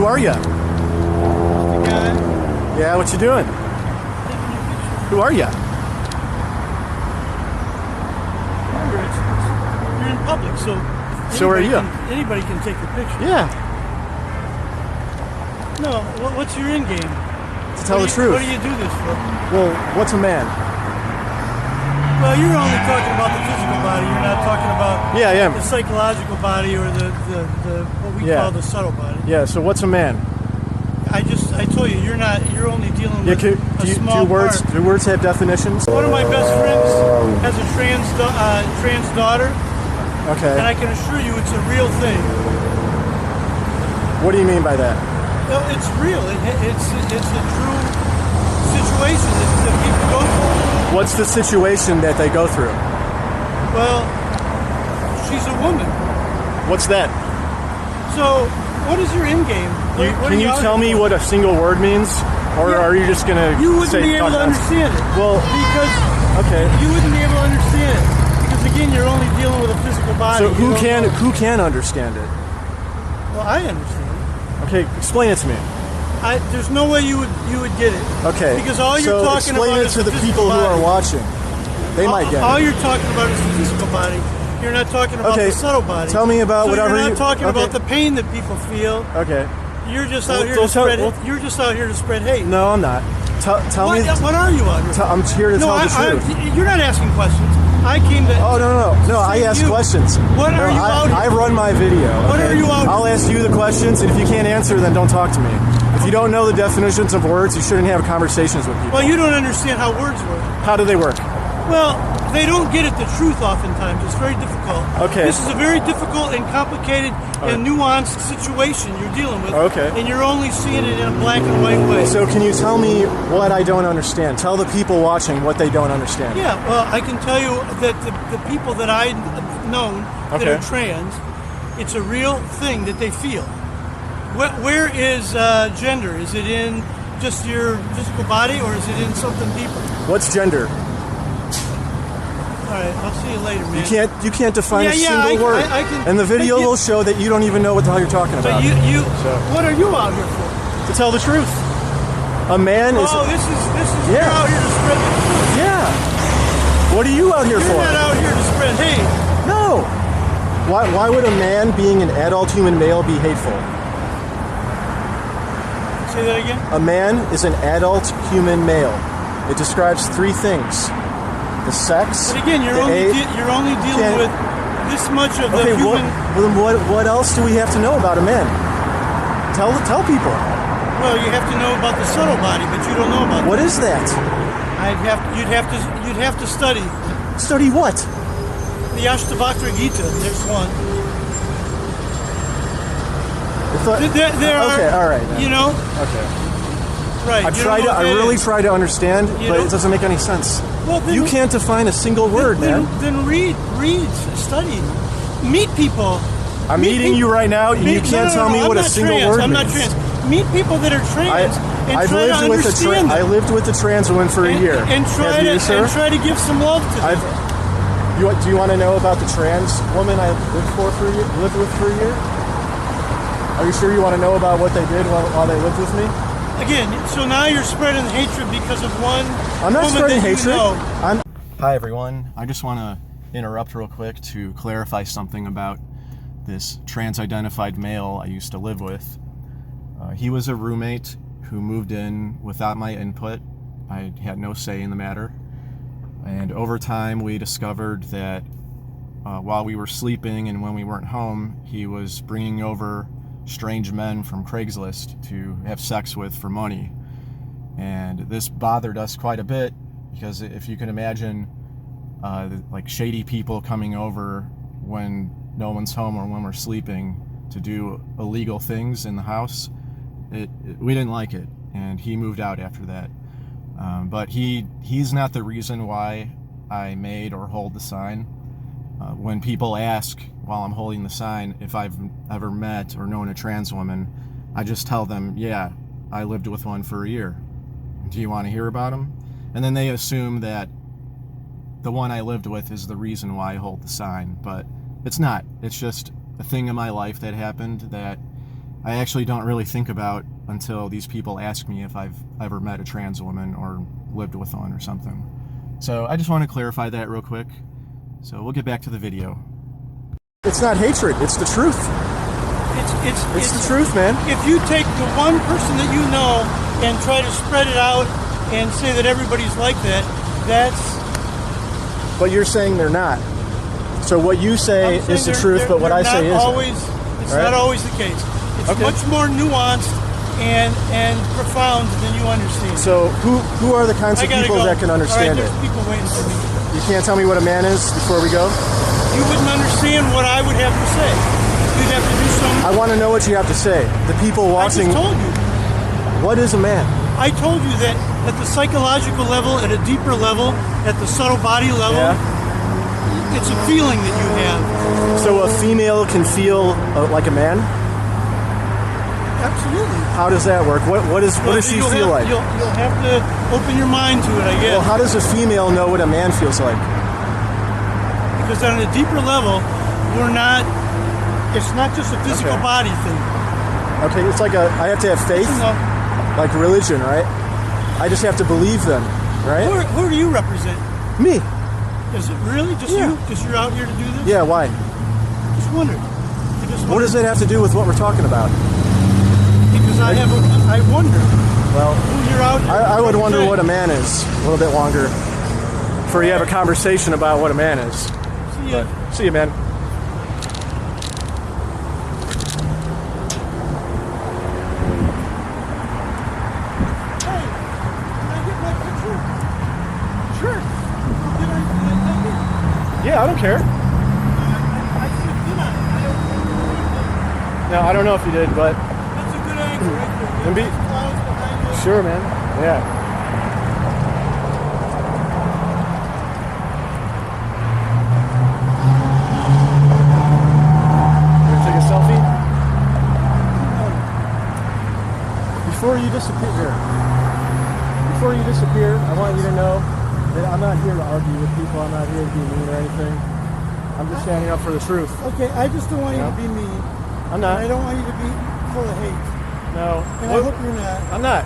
are you? The guy. Yeah, what you doing? Who are you? You're in public, so are you. Anybody can take the picture. Yeah. No, what's your end game? To tell the truth. What do you do this for? Well, what's a man? Well, you're only talking about the physical body. You're not talking about Yeah, I am. the psychological body or the what we call the subtle body. Yeah, so what's a man? I told you, you're only dealing with a small part. Do words have definitions? One of my best friends has a trans daughter. Okay. And I can assure you it's a real thing. What do you mean by that? Well, it's real. It's a true situation that people go through. What's the situation that they go through? Well, she's a woman. What's that? So, what is your end game? Can you tell me what a single word means? Or are you just going to You wouldn't be able to understand it. Well, because you wouldn't be able to understand it. Because again, you're only dealing with a physical body. So who can understand it? Well, I understand it. Okay, explain it to me. There's no way you would get it. Okay. Because all you're talking about explain it is to the people who are watching. They might get it. All you're talking about is the physical body. You're not talking about the subtle body. Tell me about whatever you're not talking about the pain that people feel. Okay. You're just out here to spread. You're just out here to spread hate. No, I'm not. Tell me. What are you out here? I'm here to tell the truth. You're not asking questions. I came to. Oh no! I ask questions. What are you out here? I run my video. What are you out here? I'll ask you the questions, and if you can't answer, then don't talk to me. If you don't know the definitions of words, you shouldn't have conversations with people. Well, you don't understand how words work. How do they work? Well, they don't get at the truth oftentimes. It's very difficult. Okay. This is a very difficult and complicated and nuanced situation you're dealing with. Okay. And you're only seeing it in a black and white way. So can you tell me what I don't understand? Tell the people watching what they don't understand. Yeah, well, I can tell you that the people that I've known that are trans, it's a real thing that they feel. Where is gender? Is it in just your physical body or is it in something deeper? What's gender? All right, I'll see you later, man. You can't define a single word. I can, and the video will show that you don't even know what the hell you're talking about. What are you out here for? To tell the truth. A man is. Oh, this is you're out here to spread the truth. Yeah. What are you out here for? You're not out here to spread hate. No. Why would a man being an adult human male be hateful? Say that again? A man is an adult human male. It describes three things. The sex. But again, you're only dealing with this much of the human. What else do we have to know about a man? Tell people. Well, you have to know about the subtle body, but you don't know about. What is that? You'd have to study. Study what? The Ashtavakra Gita. There's one. There are. Okay, all right. You know. Okay. Right. I really try to understand, but it doesn't make any sense. Well, you can't define a single word, man. Then read, study, meet people. I'm meeting you right now, and you can't tell me what a single word means. I'm not trans. Meet people that are trans and try to understand them. I lived with a trans woman for a year. And try to give some love to them. Do you want to know about the trans woman I lived with for a year? Are you sure you want to know about what they did while they lived with me? Again, so now you're spreading hatred because of one. I'm not spreading hatred. You know. Hi everyone. I just want to interrupt real quick to clarify something about this trans-identified male I used to live with. He was a roommate who moved in without my input. I had no say in the matter. And over time, we discovered that while we were sleeping and when we weren't home, he was bringing over strange men from Craigslist to have sex with for money. And this bothered us quite a bit because if you can imagine like shady people coming over when no one's home or when we're sleeping to do illegal things in the house, we didn't like it, and he moved out after that. But he's not the reason why I made or hold the sign. When people ask while I'm holding the sign if I've ever met or known a trans woman, I just tell them, yeah, I lived with one for a year. Do you want to hear about him? And then they assume that the one I lived with is the reason why I hold the sign, but it's not. It's just a thing in my life that happened that I actually don't really think about until these people ask me if I've ever met a trans woman or lived with one or something. So I just want to clarify that real quick. So we'll get back to the video. It's not hatred, it's the truth. It's the truth, man. If you take the one person that you know and try to spread it out and say that everybody's like that, that's... But you're saying they're not. So what you say is the truth, but what I say isn't. It's not always the case. It's much more nuanced and profound than you understand. So who are the kinds of people that can understand it? There's people waiting for me. You can't tell me what a man is before we go? You wouldn't understand what I would have to say. You'd have to do something. I want to know what you have to say. The people watching... I just told you. What is a man? I told you that at the psychological level, at a deeper level, at the subtle body level, it's a feeling that you have. So a female can feel like a man? Absolutely. How does that work? What does she feel like? You'll have to open your mind to it, I guess. Well, how does a female know what a man feels like? Because on a deeper level, it's not just a physical body thing. Okay, it's like I have to have faith, like religion, right? I just have to believe them, right? Who do you represent? Me. Is it really just you? Because you're out here to do this? Yeah, why? Just wondered. What does that have to do with what we're talking about? Because I wonder. Well, who you're out here I would wonder what a man is a little bit longer before you have a conversation about what a man is. See ya. See you, man. Hey, can I get my picture? Sure. Yeah, I don't care. I said, did I? No, I don't know if you did, but... That's a good angle right there. And Clouds behind you. Sure, man. Yeah. You want to take a selfie? Before you disappear, I want you to know that I'm not here to argue with people. I'm not here to be mean or anything. I'm just standing up for the truth. Okay, I just don't want you to be mean. I'm not. I don't want you to be full of hate. No. And I hope you're not. I'm not.